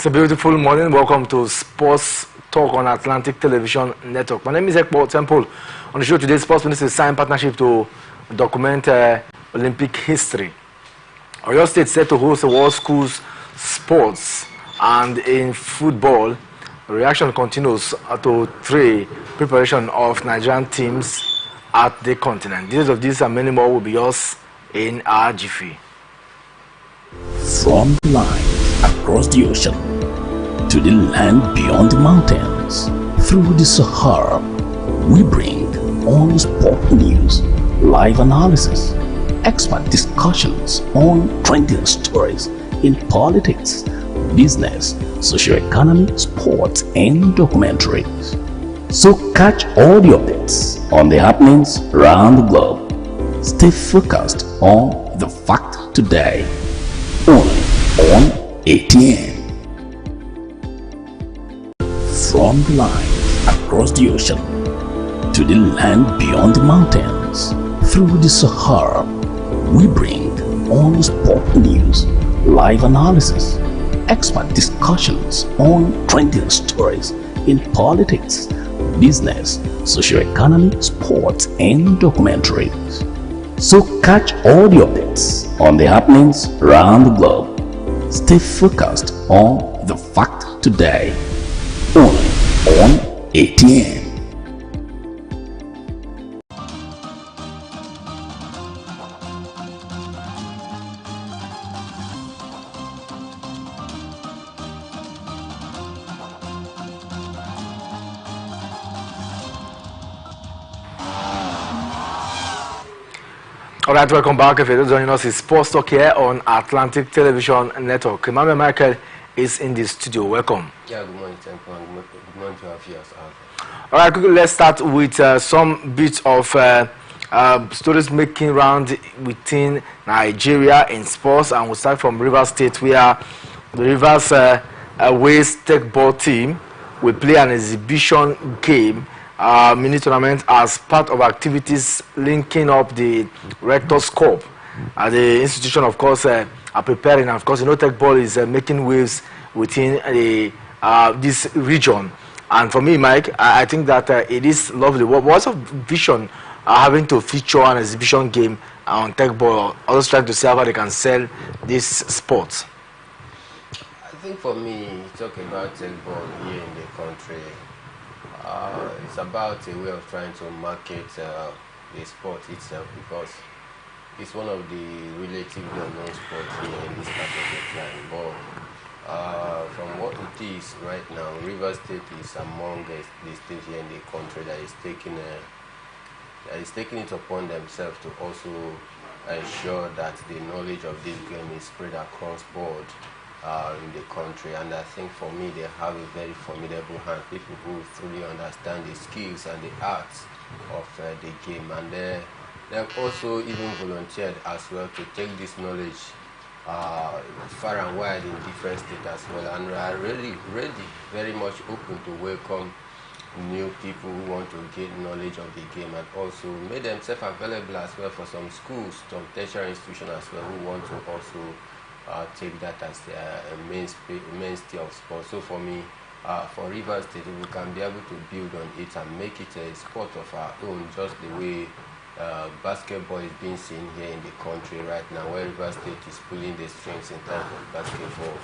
It's a beautiful morning. Welcome to Sports Talk on Atlantic Television Network. My name is Ekpo Temple. On the show today, Sports Ministry signed partnership to document Olympic history. Oyo State set to host the World Schools Sports, and in football, reaction continues to preparation of Nigerian teams at the continent. Details of this and many more will be yours in our jiffy. From the line across the ocean to the land beyond the mountains, through the Sahara, we bring all sport news, live analysis, expert discussions on trending stories in politics, business, socio-economy, sports, and documentaries. So catch all the updates on the happenings around the globe. Stay focused on the fact today, only on ATN. From the line across the ocean to the land beyond the mountains, through the Sahara, we bring all sport news, live analysis, expert discussions on trending stories in politics, business, socio-economy, sports, and documentaries. So catch all the updates on the happenings around the globe. Stay focused on the fact today, only on ATN. All right, welcome back. If you're joining us, it's Sports Talk here on Atlantic Television Network. Emmanuel Michael is in the studio. Welcome. Yeah, good morning, Temple. Good morning to our viewers. All right, quickly, let's start with some bits of stories making round within Nigeria in sports, and we'll start from Rivers State, where the Rivers Ways Tech Ball team will play an exhibition game mini tournament as part of activities linking up the Rector's Cup. The institution, of course, are preparing, and of course, Tech Ball is making waves within this region. And for me, Mike, I think that it is lovely. What's a vision having to feature an exhibition game on Tech Ball, also trying to see how they can sell this sport? I think for me, talking about Tech Ball here in the country, it's about a way of trying to market the sport itself, because it's one of the relatively unknown sports here in this part of the land. But from what it is right now, Rivers State is among the states here in the country that is taking it upon themselves to also ensure that the knowledge of this game is spread across board in the country. And I think for me, they have a very formidable hand, people who truly understand the skills and the arts of the game, and they've also even volunteered as well to take this knowledge far and wide in different states as well, and are really ready, very much open to welcome new people who want to gain knowledge of the game, and also made themselves available as well for some schools, some tertiary institutions as well, who want to also take that as their mainstay of sport. So for me, for Rivers State, we can be able to build on it and make it a sport of our own, just the way basketball is being seen here in the country right now, where Rivers State is pulling the strings in terms of basketball.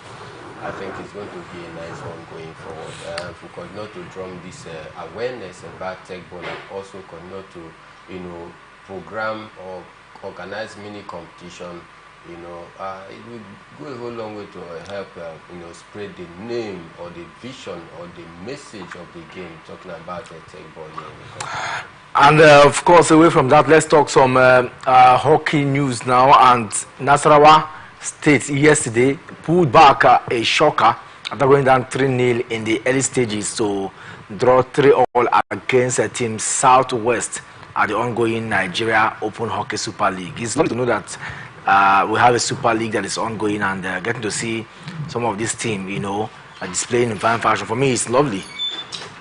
I think it's going to be a nice one going forward. If we continue to drum this awareness about Tech Ball, and also continue to, program or organize mini competition, it will go a whole long way to help, spread the name or the vision or the message of the game, talking about the Tech Ball here in the country. And of course, away from that, let's talk some hockey news now. And Nasarawa State yesterday pulled back a shocker after going down 3-0 in the early stages to draw 3-all against Team Southwest at the ongoing Nigeria Open Hockey Super League. It's lovely to know that we have a Super League that is ongoing, and getting to see some of this team, displaying in fine fashion. For me, it's lovely.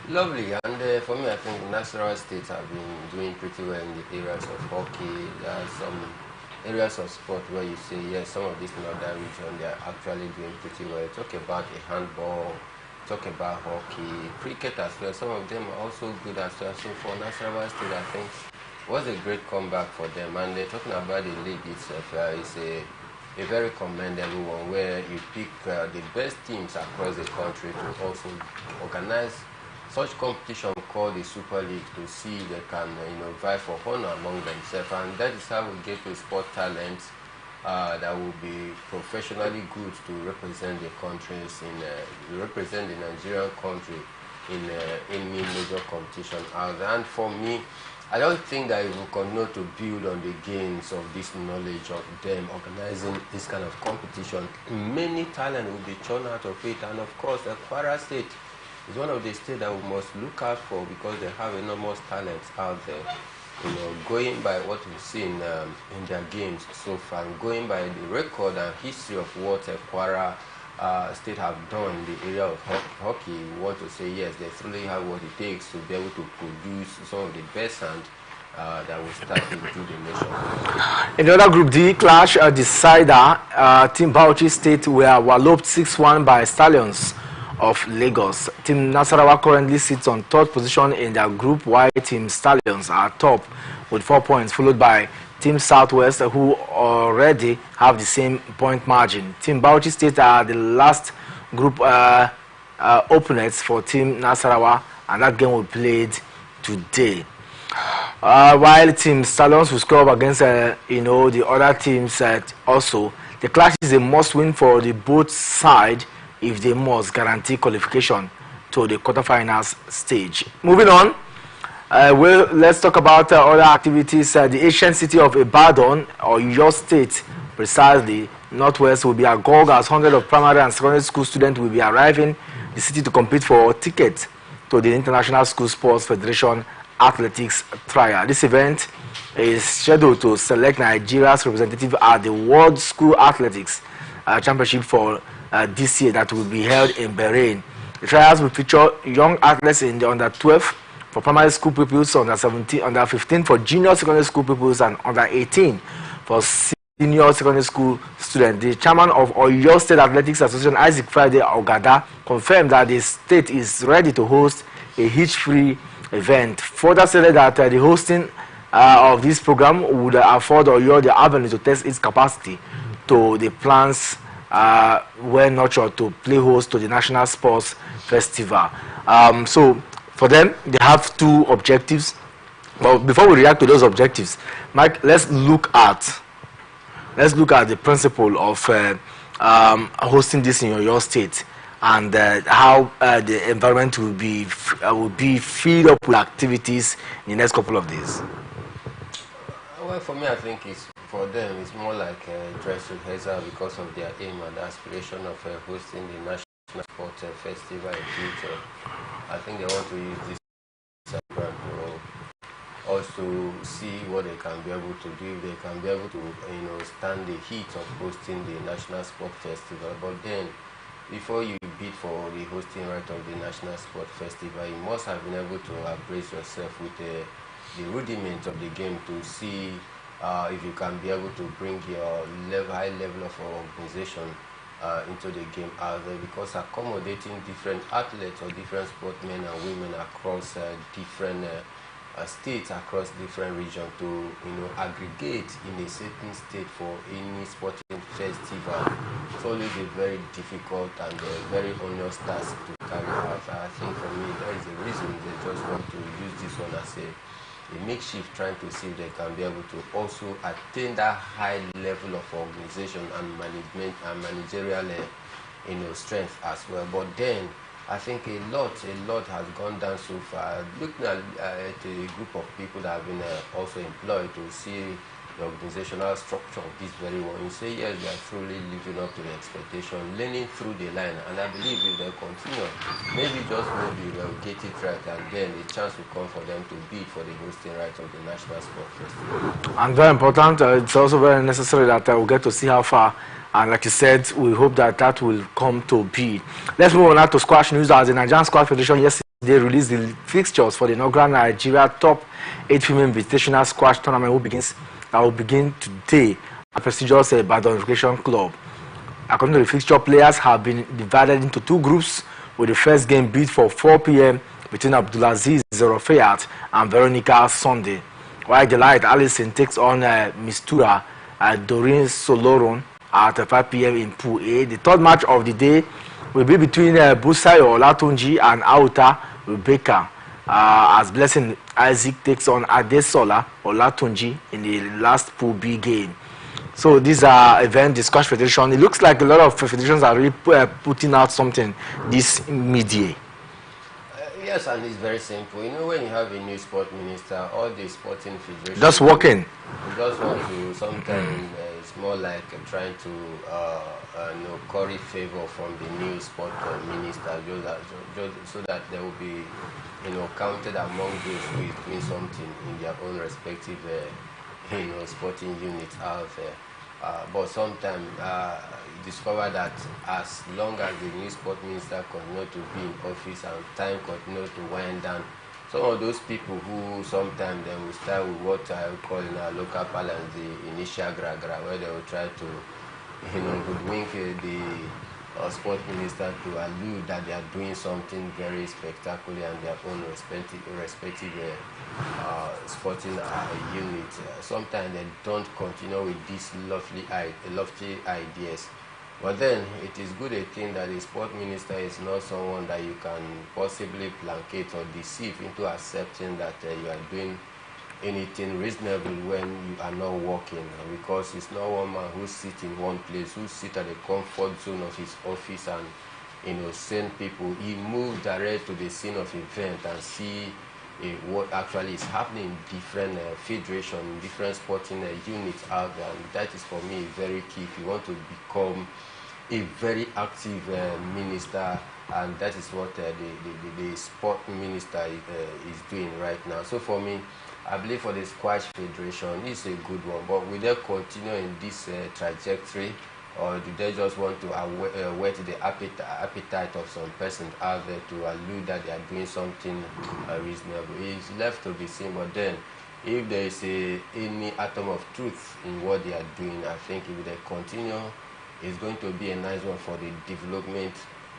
Lovely, and for me, I think Nasarawa State have been doing pretty well in the areas of hockey. There are some areas of sport where you say, yes, some of these northern region, they are actually doing pretty well. Talk about the handball, talk about hockey, cricket as well. Some of them are also good as well. So for Nasarawa State, I think it was a great comeback for them. And they're talking about the league itself. It's a very commendable one where you pick the best teams across the country to also organize such competition called the Super League to see they can vie for honor among themselves, and that is how we get to sport talents that will be professionally good to represent the countries represent the Nigerian country in any major competition out there. And for me, I don't think that it will continue to build on the gains of this knowledge of them organizing this kind of competition. Many talent will be churned out of it, and of course, the Kwara State is one of the states that we must look out for because they have enormous talents out there. Going by what we've seen in their games so far, and going by the record and history of what Kwara State have done in the area of hockey, we want to say yes, they truly have what it takes to be able to produce some of the best hand that will start to do the nation. In the other Group D clash decider, Team Bauchi State were walloped 6-1 by Stallions of Lagos. Team Nasarawa currently sits on third position in their group, while Team Stallions are top with 4 points, followed by Team Southwest, who already have the same point margin. Team Bauchi State are the last group opponents for Team Nasarawa, and that game will be played today. While Team Stallions will score up against the other teams also. The clash is a must-win for the both sides if they must guarantee qualification to the quarterfinals stage. Moving on, let's talk about other activities. The ancient city of Ibadan, or your state precisely, Northwest, will be agog as hundreds of primary and secondary school students will be arriving the city to compete for tickets to the International School Sports Federation Athletics Trial. This event is scheduled to select Nigeria's representative at the World School Athletics Championship for this year that will be held in Bahrain. The trials will feature young athletes in the under 12 for primary school pupils, under 17, under 15 for junior secondary school pupils, and under 18 for senior secondary school students. The chairman of Oyo State Athletics Association, Isaac Friday Ogada, confirmed that the state is ready to host a hitch-free event. Further said that the hosting of this program would afford Oyo the avenue to test its capacity to the plans were nurtured to play host to the National Sports Festival. So for them, they have two objectives. Well, before we react to those objectives, Mike, let's look at the principle of hosting this in your state, and how the environment will be filled up with activities in the next couple of days. Well, for me, I think for them it's more like a dress rehearsal because of their aim and aspiration of hosting the National Sports Festival in future. I think they want to use this program to also see what they can be able to do. They can be able to stand the heat of hosting the National Sports Festival. But then, before you bid for the hosting right of the National Sports Festival, you must have been able to brace yourself with the rudiments of the game to see if you can be able to bring your high level of organization into the game out there, because accommodating different athletes or different sportsmen and women across different states, across different regions, to aggregate in a certain state for any sporting festival, it's always a very difficult and very onerous task to carry out. I think for me that is the reason they just want to use this one as a makeshift, trying to see if they can be able to also attain that high level of organization and management and managerial strength as well. But then I think a lot has gone down so far. Looking at a group of people that have been also employed to see the organizational structure of this very one, you say yes, they are truly living up to the expectation, learning through the line, and I believe if they continue, maybe they'll get it right, and then a chance will come for them to bid for the hosting rights of the National Sport Festival. And very important, it's also very necessary that we'll get to see how far, and like you said, we hope that will come to be. Let's move on now to squash news. As the Nigerian Squash Federation yesterday released the fixtures for the inaugural Nigeria Top 8 Female Invitational Squash Tournament, that will begin today prestigious Badon Education Club. According to the fixture, players have been divided into two groups, with the first game bid for 4 p.m. between Abdulaziz Zorofeyat and Veronica Sunday. While Delight Allison takes on Mistura Doreen Soloron at 5 p.m. in Pool A. The third match of the day will be between Busayo Olatunji and Auta Rebecca, as Blessing Isaac takes on Adesola Olatunji in the last Pool B game. So these are event discussion federation. It looks like a lot of federations are really putting out something this mid-year. Yes, and it's very simple. You know, when you have a new sport minister, all the sporting federations just working. You just want to sometimes it's more like trying to you know, curry favor from the new sport minister, just so that they will be, you know, counted among those who is doing something in their own respective you know, sporting units out there. But sometimes you discover that as long as the new sport minister continues to be in office and time continues to wind down, some of those people who sometimes they will start with what I would call in our local parlance the initial gra-gra, where they will try to, you know, hoodwink the sport minister to allude that they are doing something very spectacular and their own respective sporting unit. Sometimes they don't continue with these lofty ideas. But then it is good a thing that the sport minister is not someone that you can possibly placate or deceive into accepting that you are doing anything reasonable when you are not working, because it's not one man who sits in one place, who sits at the comfort zone of his office and, you know, send people. He moves direct to the scene of event and see what actually is happening in different federations, different sporting units out there. And that is for me very key if you want to become a very active minister, and that is what the sport minister is doing right now. So for me, I believe for the Squash Federation, it's a good one, but will they continue in this trajectory, or do they just want to whet the appetite of some persons out there to allude that they are doing something reasonable? It's left to be seen, but then if there is any atom of truth in what they are doing, I think if they continue, it's going to be a nice one for the development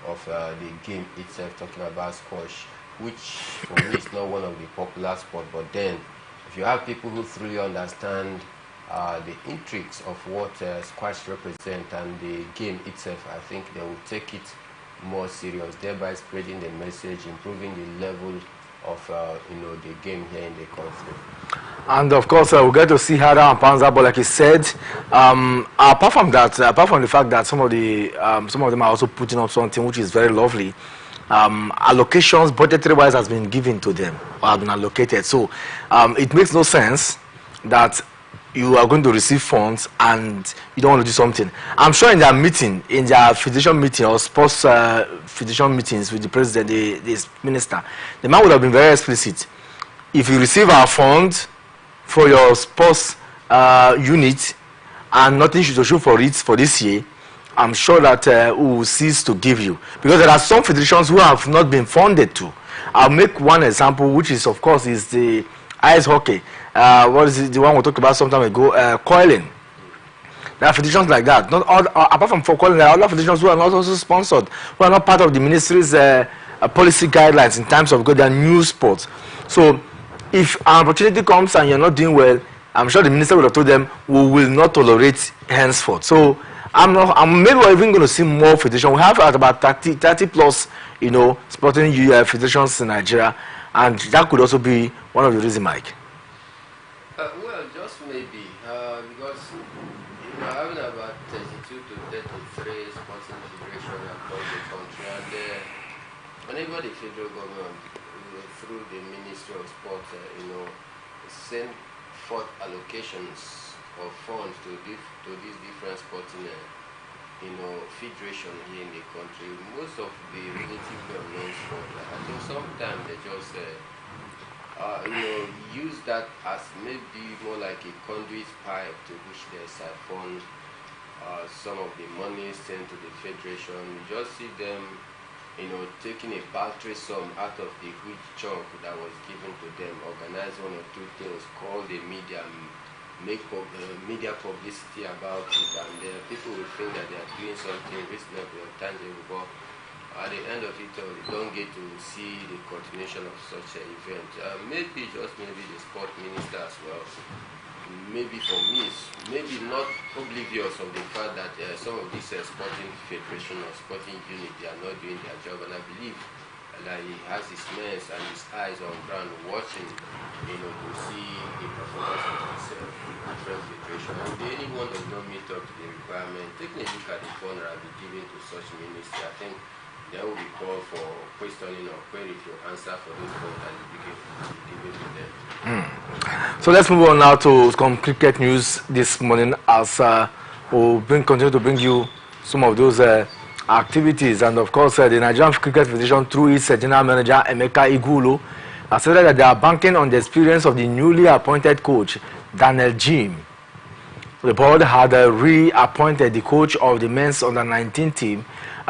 of the game itself, talking about squash, which for me is not one of the popular sports, but then if you have people who truly understand the intrigues of what squash represents and the game itself, I think they will take it more serious, thereby spreading the message, improving the level of you know, the game here in the country. And of course, we'll get to see Hada and Panza, but like you said, apart from that, apart from the fact that some of them are also putting up something which is very lovely, allocations budgetary wise has been given to them or have been allocated. So it makes no sense that you are going to receive funds and you don't want to do something. I'm sure in their meeting, in their federation meeting or sports federation meetings with the president, the minister, the man would have been very explicit. If you receive our funds for your sports unit and nothing should show for it for this year, I'm sure that we will cease to give you, because there are some federations who have not been funded to. I'll make one example, which is, of course, is the ice hockey. What is it, the one we talked about some time ago? Coiling. There are federations like that. Not all, apart from for coiling, there are other federations who are not also sponsored, who are not part of the ministry's policy guidelines in terms of their new sports. So, if an opportunity comes and you're not doing well, I'm sure the minister would have told them, we will not tolerate henceforth. So, maybe we're even going to see more federations. We have about 30 plus, you know, sporting federations in Nigeria, and that could also be one of the reasons, Mike. Well, just maybe, because you know, having about 32 to 33 sporting federations across the country, and whenever the federal government, through the Ministry of Sport, you know, send forth allocations of funds to these different sporting, you know, federation here in the country, most of the relatively unknown sport, I think sometimes they just you know, use that as maybe more like a conduit pipe to which they siphon some of the money sent to the federation. You just see them, you know, taking a paltry sum out of the huge chunk that was given to them, organize one or two things, call the media, make media publicity about it, and people will think that they are doing something reasonable or tangible, but at the end of it all, you don't get to see the continuation of such an event. Maybe, just maybe, the sport minister as well, maybe for me, maybe not oblivious of the fact that some of these sporting federation or sporting unit, they are not doing their job, and I believe that he has his men and his eyes on ground watching, to see the performance of this different federation. And if anyone does not meet up to the requirement, taking a look at the fund that will be given to such ministry, I think there will be call for questioning or query to answer for those funds that will be given to them. So let's move on now to some cricket news this morning, as we'll continue to bring you some of those activities. And of course, the Nigerian Cricket Federation, through its general manager Emeka Igulu, has said that they are banking on the experience of the newly appointed coach Daniel Jim. The board had reappointed the coach of the men's under-19 team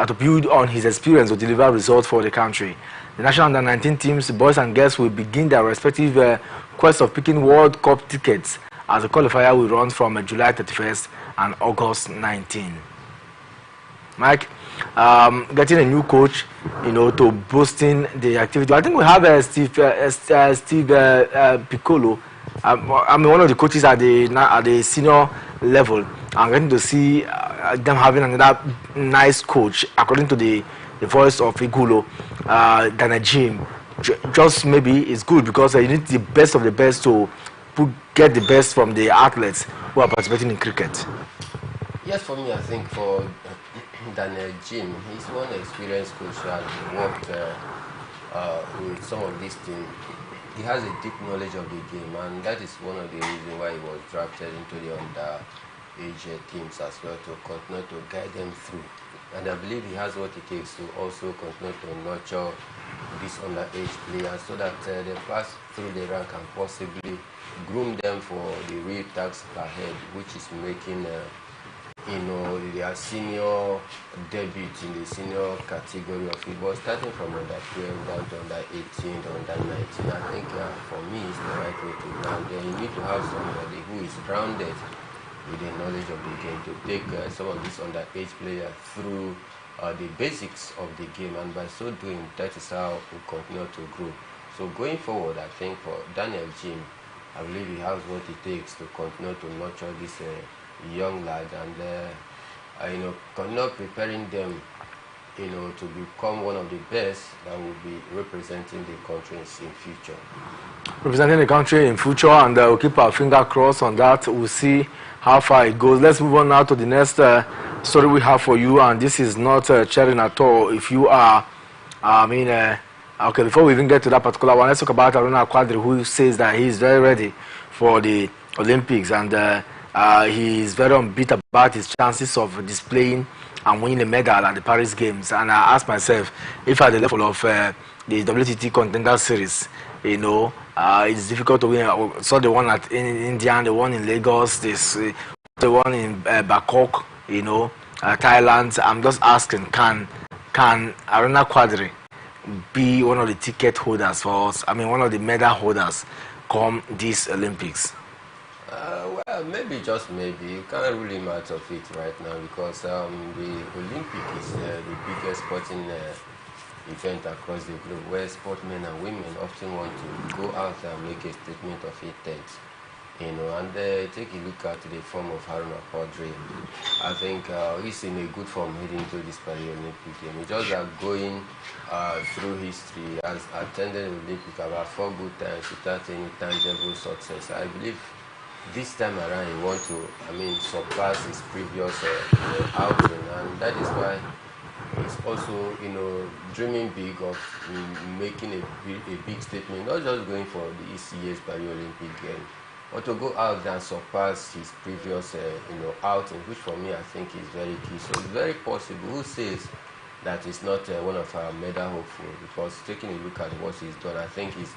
to build on his experience to deliver results for the country. The national under-19 teams, boys and girls, will begin their respective quest of picking World Cup tickets as the qualifier will run from July 31st and August 19. Mike, getting a new coach, to boosting the activity. I think we have Steve Piccolo. One of the coaches at the senior level. I'm getting to see them having another nice coach, according to the voice of Igulo, Dana Jim. Just maybe it's good because you need the best of the best to get the best from the athletes who are participating in cricket. Yes, for me, I think for Daniel Jim, he's one experienced coach who has worked with some of these teams. He has a deep knowledge of the game, and that is one of the reasons why he was drafted into the underage teams as well, to continue to guide them through. And I believe he has what it takes to also continue to nurture these underage players so that they pass through the rank and possibly groom them for the real task ahead, which is making their senior debut in the senior category of football, starting from under 12 down to under 18 to under 19. I think for me it's the right way to go. And you need to have somebody who is grounded with the knowledge of the game to take some of these underage players through the basics of the game, and by so doing, that is how we continue to grow. So going forward, I think for Daniel Jim, I believe he has what it takes to continue to nurture this young lad, and continue preparing them, to become one of the best that will be representing the country in future. Representing the country in future, and we'll keep our finger crossed on that. We'll see how far it goes. Let's move on now to the next story we have for you, and this is not cheering at all. If you are, okay, before we even get to that particular one, let's talk about Aruna Quadri, who says that he is very ready for the Olympics, and he is very upbeat about his chances of displaying and winning a medal at the Paris Games. And I asked myself, if at the level of the WTT Contender Series, it's difficult to win. I saw the one in India, the one in Lagos, the one in Bangkok, Thailand. I'm just asking, can Aruna Quadri be one of the ticket holders for us? One of the medal holders come these Olympics? Well, maybe, just maybe. You can't rule him out of it right now, because the Olympic is the biggest sporting event across the globe, where sportsmen and women often want to go out and make a statement of intent. And take a look at the form of Aruna Quadri. I think he's in a good form heading to this Paralympic game. He just going through history, has attended the Olympic about 4 good times without any tangible success. I believe this time around he wants to, surpass his previous outing, and that is why he's also, dreaming big of making a big statement, not just going for this year's Paralympic game, but to go out and surpass his previous, outing, which for me I think is very key. So it's very possible. Who says that he's not one of our medal hopeful? Because taking a look at what he's done, I think he's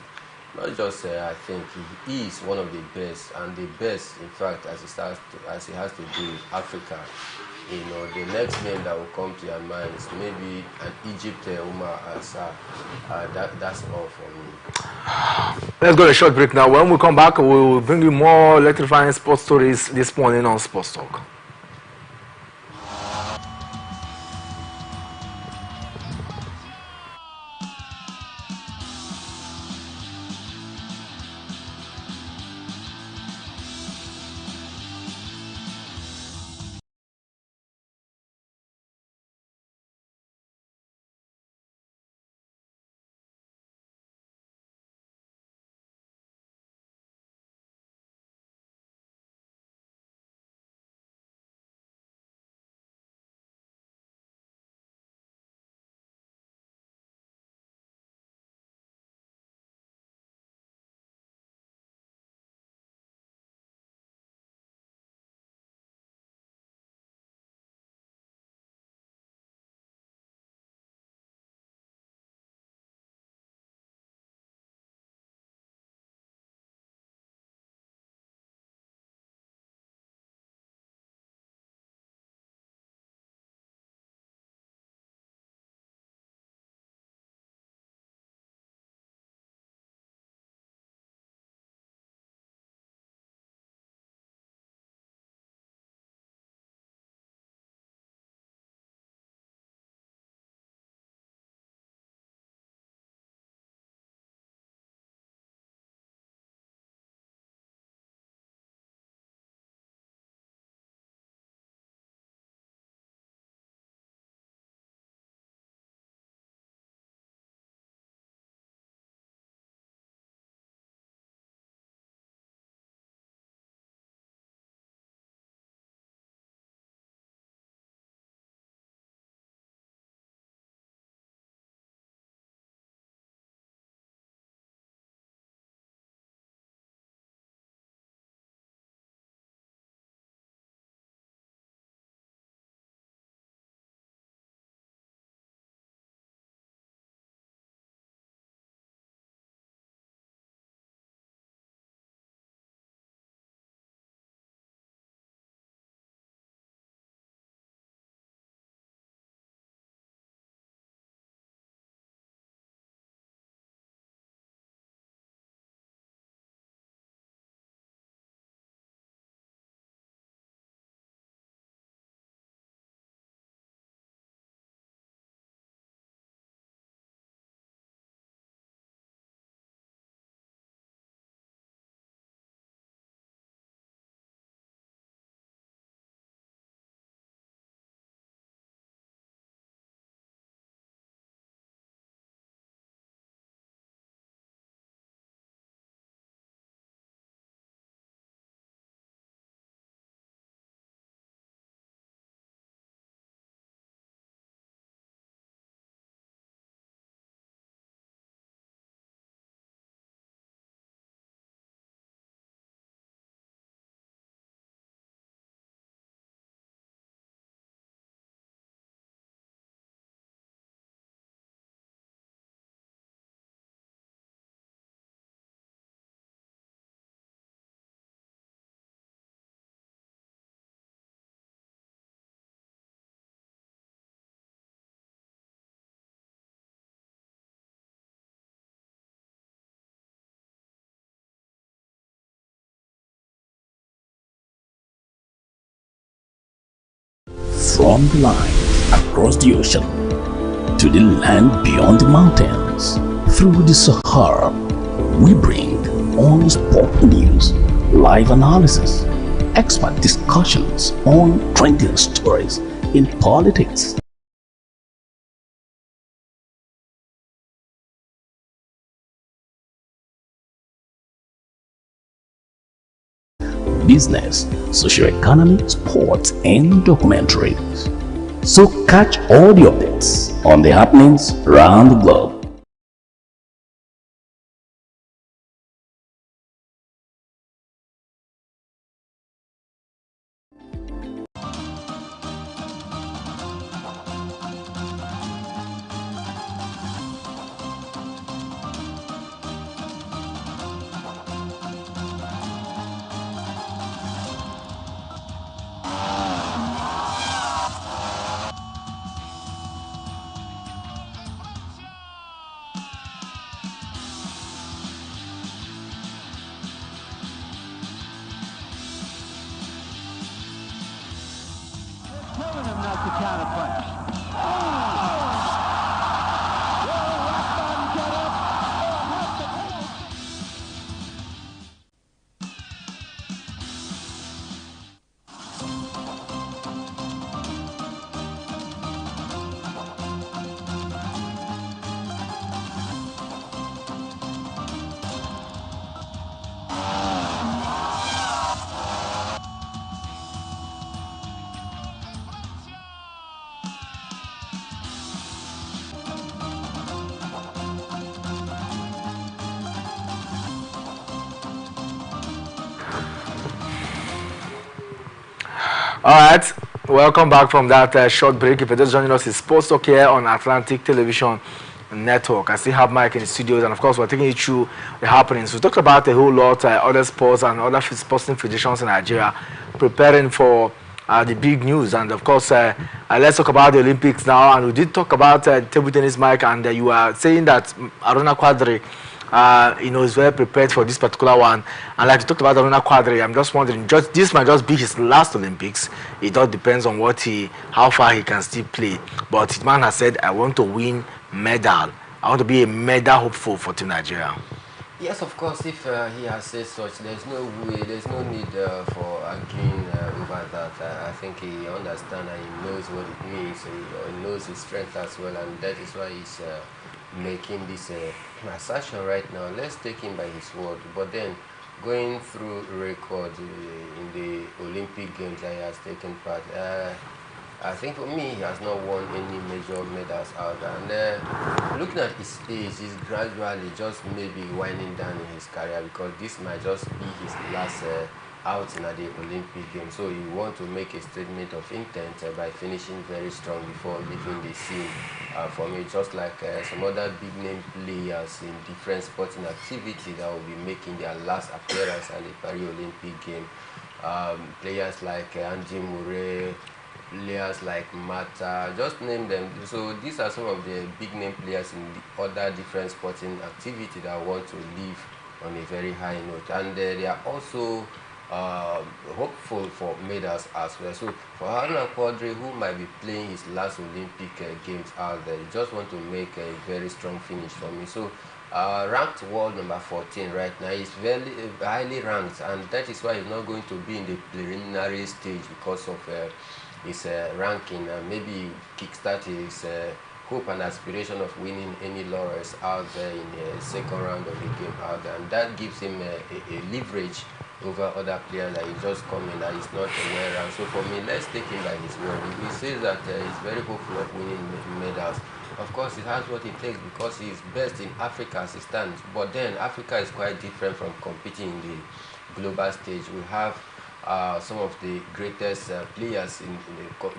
not just. I think he is one of the best, and the best, in fact, as he has to do with Africa. The next name that will come to your mind is maybe an Egypt Umar Asa. That's all for me. Let's go to a short break now. When we come back, we will bring you more electrifying sports stories this morning on Sports Talk. From the line across the ocean to the land beyond the mountains, through the Sahara, we bring on sport news, live analysis, expert discussions on trending stories in politics, business, socio-economy, sports, and documentaries. So catch all the updates on the happenings around the globe. out the counterpunch. All right, welcome back from that short break. If you're just joining us, it's Sports Talk here on Atlantic Television Network. I still have Mike in the studios, and of course, we're taking you through the happenings. We talked about a whole lot, other sports and other sporting federations in Nigeria preparing for the big news. And of course, let's talk about the Olympics now. And we did talk about table tennis, Mike, and you are saying that Aruna Quadri is very prepared for this particular one. And like you talked about Aruna Quadri, I'm just wondering, this might just be his last Olympics. It all depends on how far he can still play. But the man has said, I want to win medal. I want to be a medal hopeful for Team Nigeria. Yes, of course, if he has said such, there's no need for arguing over that. I think he understands and he knows what it means. He knows his strength as well, and that is why he's making this assertion right now. Let's take him by his word. But then, going through records in the Olympic Games that he has taken part, I think for me, he has not won any major medals out. And looking at his age, he's gradually just maybe winding down in his career, because this might just be his last outing at the Olympic Games. So he wants to make a statement of intent by finishing very strong before leaving the scene. For me, just like some other big name players in different sporting activity that will be making their last appearance at the Paris Olympic Game. Players like Andy Murray, players like Mata, just name them. So these are some of the big name players in the other different sporting activity that want to live on a very high note, and they are also hopeful for medals as well. So for Aruna Quadri, who might be playing his last Olympic Games out there, he just want to make a very strong finish for me. So ranked world number 14 right now. He's very highly ranked, and that is why he's not going to be in the preliminary stage because of his ranking, and maybe kickstart his hope and aspiration of winning any laurels out there in the second round of the game out there, and that gives him a leverage over other players that he just come in that he's not aware of. So for me, let's take him by his word. If he says that he's very hopeful of winning medals, of course he has what it takes, because he's best in Africa as it stands. But then Africa is quite different from competing in the global stage. We have some of the greatest players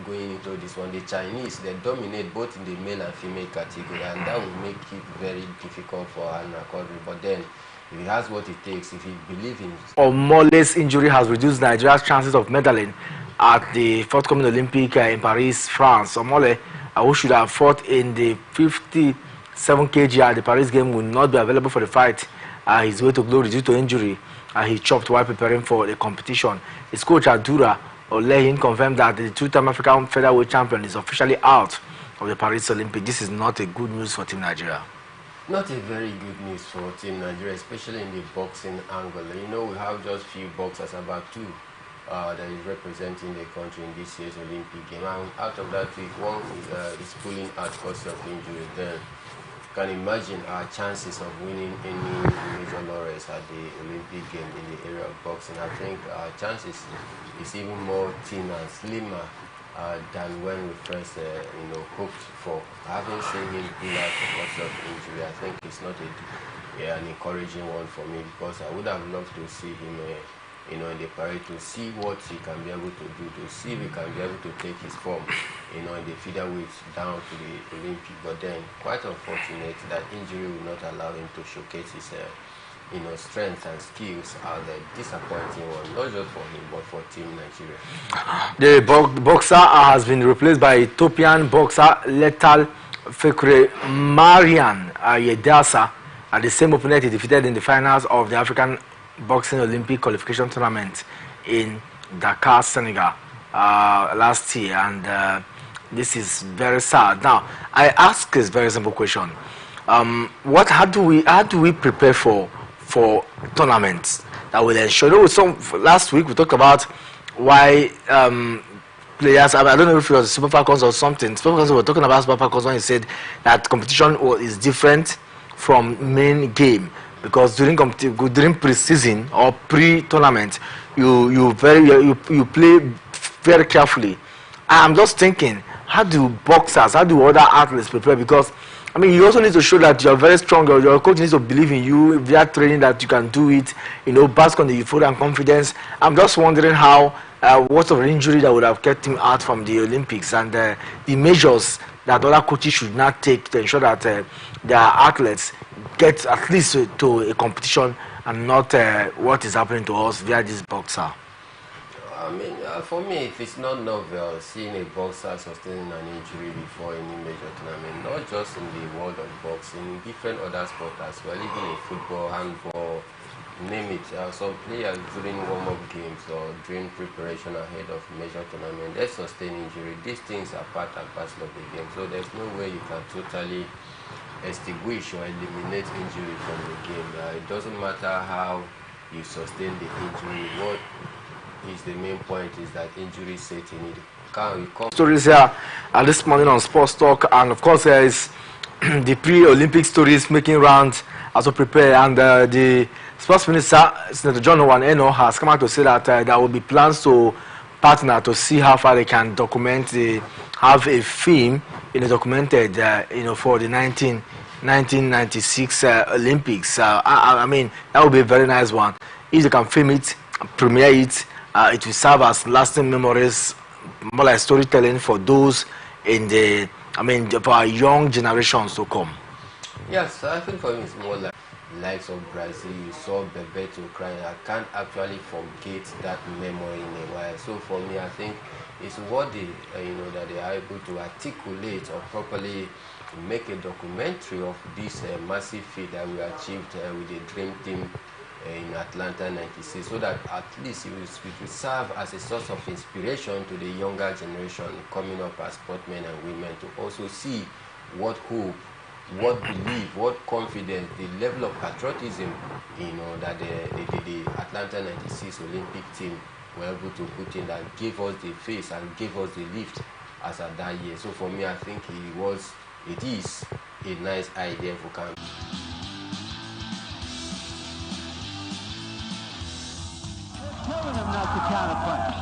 going into this one. The Chinese, they dominate both in the male and female category, and that will make it very difficult for Aruna Quadri. But then if he has what it takes, if he believes in... Omole's injury has reduced Nigeria's chances of medaling at the forthcoming Olympic in Paris, France. Omole, who should have fought in the 57 kg at the Paris game, will not be available for the fight. His way to glory due to injury. He chopped while preparing for the competition. His coach Adura Olehin confirmed that the two-time African featherweight champion is officially out of the Paris Olympics. This is not a good news for Team Nigeria. Not a very good news for Team Nigeria, especially in the boxing angle. You know, we have just few boxers, about two, that is representing the country in this year's Olympic game. And out of that, one is pulling out because of injury. Then you can imagine our chances of winning any major laurels at the Olympic game in the area of boxing. I think our chances is even more thin and slimmer than when we first hoped for. Having seen him pull out because of injury, I think it's not an encouraging one for me, because I would have loved to see him in the Paris, to see what he can be able to do, to see if he can be able to take his form in the featherweight down to the Olympic. But then quite unfortunate that injury will not allow him to showcase his strength and skills. Are the disappointing one, not just for him but for Team Nigeria. The boxer has been replaced by Ethiopian boxer Lethal Fekre Marian Yedasa, at the same opponent he defeated in the finals of the African Boxing Olympic Qualification Tournament in Dakar, Senegal last year. And this is very sad. Now, I ask this very simple question: how do we prepare for tournaments that will ensure? You know, last week we talked about why players. I don't know if it was Super Falcons or something. Super Falcons were talking about Super Falcons when he said that competition is different from main game, because during pre-season or pre-tournament you play very carefully. I'm just thinking, how do boxers, how do other athletes prepare? Because I mean, you also need to show that you're very strong, or your coach needs to believe in you via training that you can do it, bask on the euphoria and confidence. I'm just wondering how, what sort of injury that would have kept him out from the Olympics, and the measures that other coaches should not take to ensure that their athletes get at least to a competition, and not what is happening to us via this boxer. I mean, for me, if it's not novel seeing a boxer sustaining an injury before any major tournament, not just in the world of boxing, different other sports as well, even in football, handball, name it. Some players during warm-up games or during preparation ahead of major tournament, they sustain injury. These things are part and parcel of the game, so there's no way you can totally extinguish or eliminate injury from the game. It doesn't matter how you sustain the injury. What is the main point is that injury set in it. Stories here this morning on Sports Talk, and of course there is the pre-Olympic stories making rounds as we prepare, and the Sports Minister, Senator John Owuan-Enoh, has come out to say that there will be plans to partner to see how far they can have a film documented for the 1996 Olympics. I mean, that would be a very nice one. If they can film it, premiere it, it will serve as lasting memories, more like storytelling for those for our young generations to come. Yes, I think for me it's more like likes of Brazil. You saw Bebeto crying. I can't actually forget that memory in a while. So for me, I think it's what they, that they are able to articulate or properly make a documentary of this massive feat that we achieved with the Dream Team in Atlanta '96, so that at least it will serve as a source of inspiration to the younger generation coming up as sportsmen and women, to also see what hope, what belief, what confidence, the level of patriotism, that the Atlanta '96 Olympic team were able to put in, that gave us the face and gave us the lift as at that year. So for me, I think it is a nice idea for camp. Telling him not to counterpunch.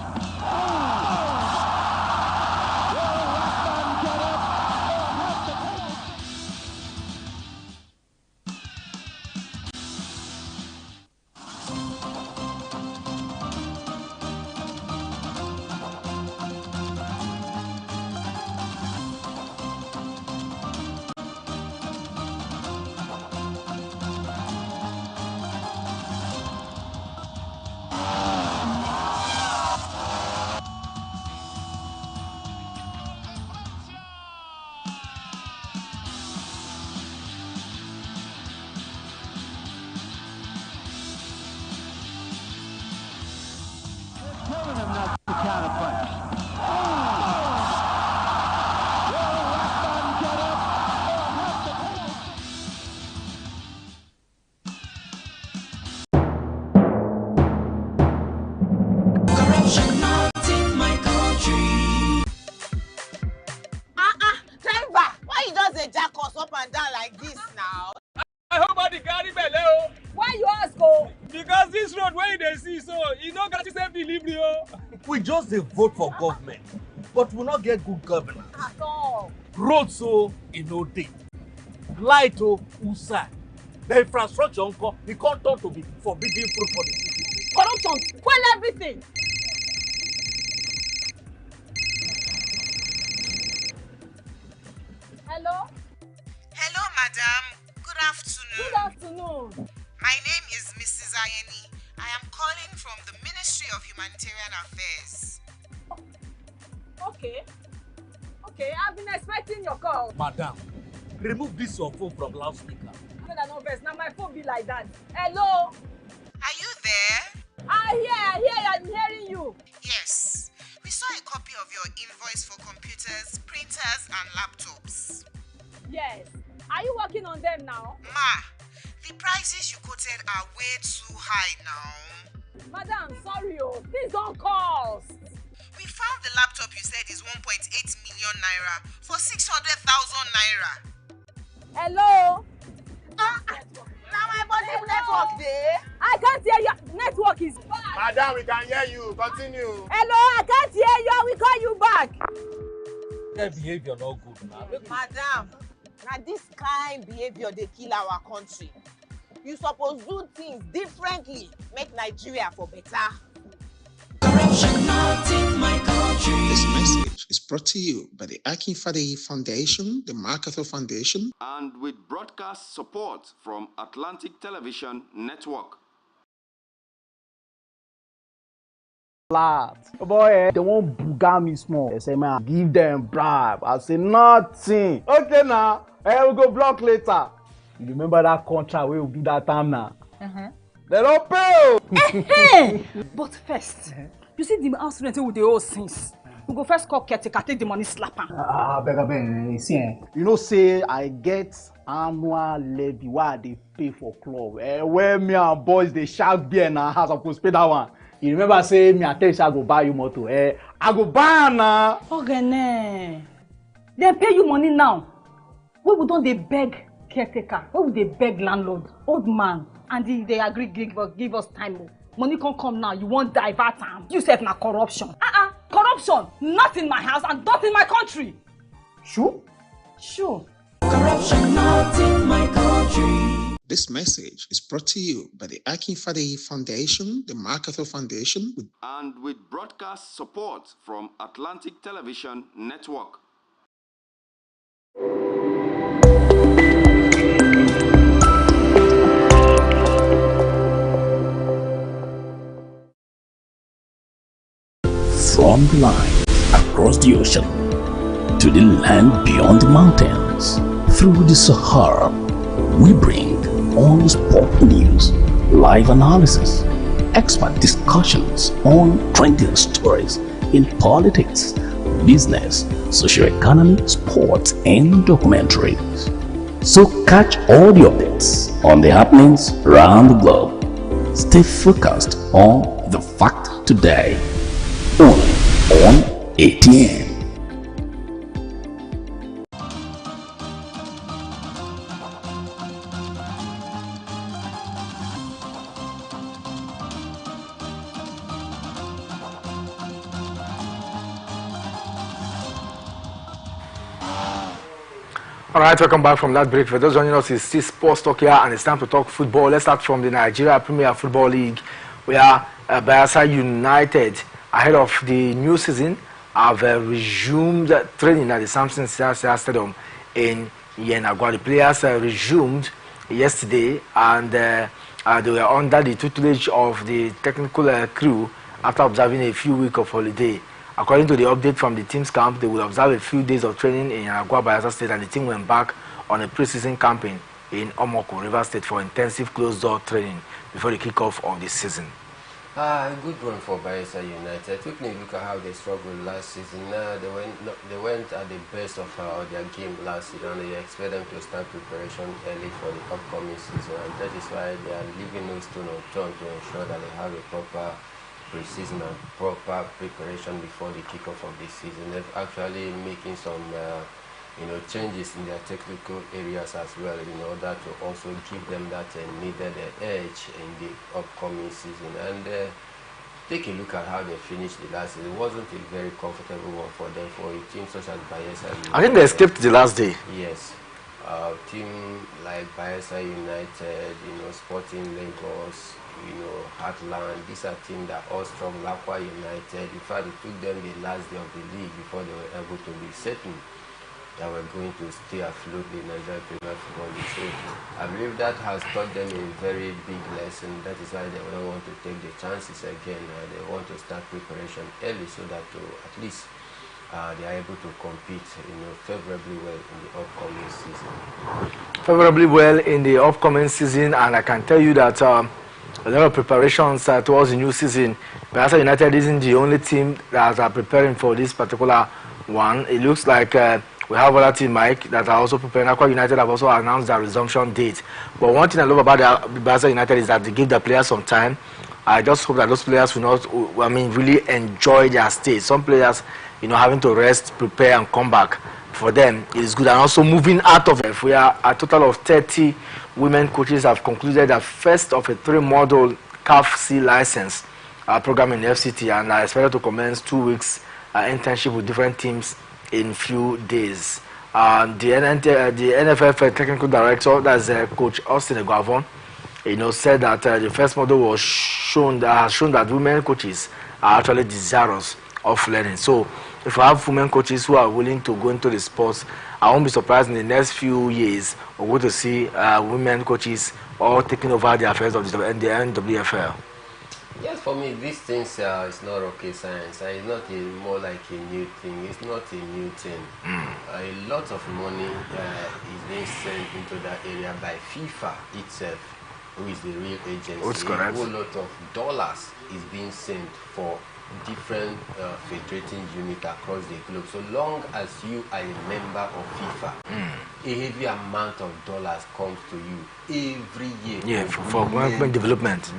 Telling him not to counterpunch. Corruption not in my country. Driver, why you just jack us up and down like this now? I hope I carry belly. Why you ask, oh? Because this road where they see, so you don't get to self delivery. We just vote for government, but we not get good governance. At all. Road so no day. Light usa. The infrastructure we can't turn to be forbidden fruit for the city. Corruption, well everything. Hello? Hello, madam. Good afternoon. Good afternoon. My name is Mrs. Ayeni. I am calling from the Ministry of Humanitarian Affairs. Okay, I've been expecting your call. Madam, remove this your phone from loudspeaker. Now my phone be like that. Hello? Are you there? I'm hearing you. Yes. We saw a copy of your invoice for computers, printers, and laptops. Yes. Are you working on them now? Ma, the prices you quoted are way too high now. Madam, sorry, please don't call. We found the laptop you said is 1.8 million naira for 600,000 naira. Hello? Now my body network there. I can't hear you. Network is bad. Madam, we can hear you. Continue. Hello, I can't hear you. I will call you back. Their behavior not good now. Madam, now this kind behavior they kill our country. You suppose do things differently, make Nigeria for better. Corruption not in my country. This message is brought to you by the Akinfade Foundation, the Marketer Foundation, and with broadcast support from Atlantic Television Network. Lad, boy, they won't booga me small. They say, man, give them bribe. I say nothing. Okay, now, we'll go block later. You remember that contract we will do that time now? They don't pay. But first, you see the house rent with the old things. We go first call caretaker, take the money, slap him. Beg, see, you know, say I get annual levy why they pay for club. Where me and boys they shark beer in our house, I supposed to pay that one. You remember say me and tell you I go buy you motor. I go buy now. Okay, they pay you money now. We don't they beg caretaker? Why would they beg landlord, old man, and they agree give us time? Money can't come now. You won't divert time. You said na corruption. Corruption, not in my house and not in my country. Sure. Corruption not in my country. This message is brought to you by the Akinfade Foundation, the Marketer Foundation, and with broadcast support from Atlantic Television Network. From the line across the ocean to the land beyond the mountains, through the Sahara, we bring all the sport news, live analysis, expert discussions on trending stories in politics, business, socio-economy, sports, and documentaries. So catch all the updates on the happenings around the globe. Stay focused on the fact today. Only on ATN. All right, welcome back from that break. For those joining us, it's still Sports Talk here, and it's time to talk football. Let's start from the Nigeria Premier Football League, where Bayelsa United, ahead of the new season, have resumed training at the Samson Siasia Stadium in Yenagua. The players resumed yesterday, and they were under the tutelage of the technical crew after observing a few weeks of holiday. According to the update from the team's camp, they will observe a few days of training in Yenagua, Bayelsa State, and the team went back on a pre-season campaign in Omoko, River State, for intensive closed-door training before the kickoff of the season. A good one for Bayelsa United. Quickly look at how they struggled last season. They went at the best of their game last season, and they expect them to start preparation early for the upcoming season, and that is why they are leaving no stone unturned to ensure that they have a proper pre-season and proper preparation before the kickoff of the season. They're actually making some changes in their technical areas as well in order to also give them that needed edge in the upcoming season. And take a look at how they finished the last season. It wasn't a very comfortable one for them, for a team such as Bayelsa United. I think they escaped the last day. Yes. Team like Bayelsa United, Sporting Lagos, Heartland, these are teams that all strong. Lakwa United, in fact, it took them the last day of the league before they were able to be certain that we're going to stay afloat in Nigerian Premier Football League. So I believe that has taught them a very big lesson. That is why they don't want to take the chances again. They want to start preparation early so that at least they are able to compete favorably well in the upcoming season. Favorably well in the upcoming season, and I can tell you that a lot of preparations towards the new season. Bayelsa United isn't the only team that are preparing for this particular one. It looks like we have other team, Mike, that are also preparing. Aqua United have also announced their resumption date. But one thing I love about the Bayelsa United is that they give the players some time. I just hope that those players will not, really enjoy their stay. Some players, having to rest, prepare, and come back. For them, it is good. And also moving out of it. We are a total of 30 women coaches have concluded the first of a 3-module CAF C license program in the FCT, and are expected to commence 2 weeks internship with different teams in few days. The NFF technical director, that's Coach Austin Eguavon, said that the first model has shown that women coaches are actually desirous of learning. So if we have women coaches who are willing to go into the sports, I won't be surprised in the next few years we're going to see women coaches all taking over the affairs of the NWFL. Yes, for me, these things it's not rocket science. It's not more like a new thing. It's not a new thing. A lot of money is being sent into that area by FIFA itself, who is the real agency. That's correct. A whole lot of dollars is being sent for different federating units across the globe. So long as you are a member of FIFA, a heavy amount of dollars comes to you every year. Yeah, for women development.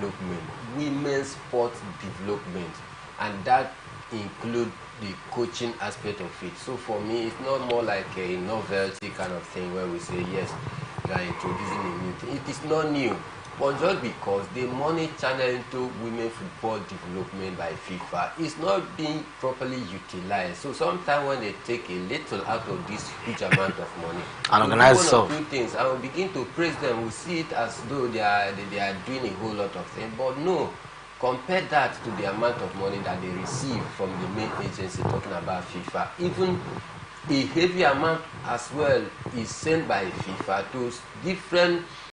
Women's sports development, and that includes the coaching aspect of it. So for me, it's not more like a novelty kind of thing where we say, yes, we are introducing a new thing. It is not new. But just because the money channeled into women football development by FIFA is not being properly utilized. So sometimes when they take a little out of this huge amount of money, and organize one or two things, I will begin to praise them. We see it as though they are doing a whole lot of things. But no, compare that to the amount of money that they receive from the main agency talking about FIFA. Even a heavy amount as well is sent by FIFA to different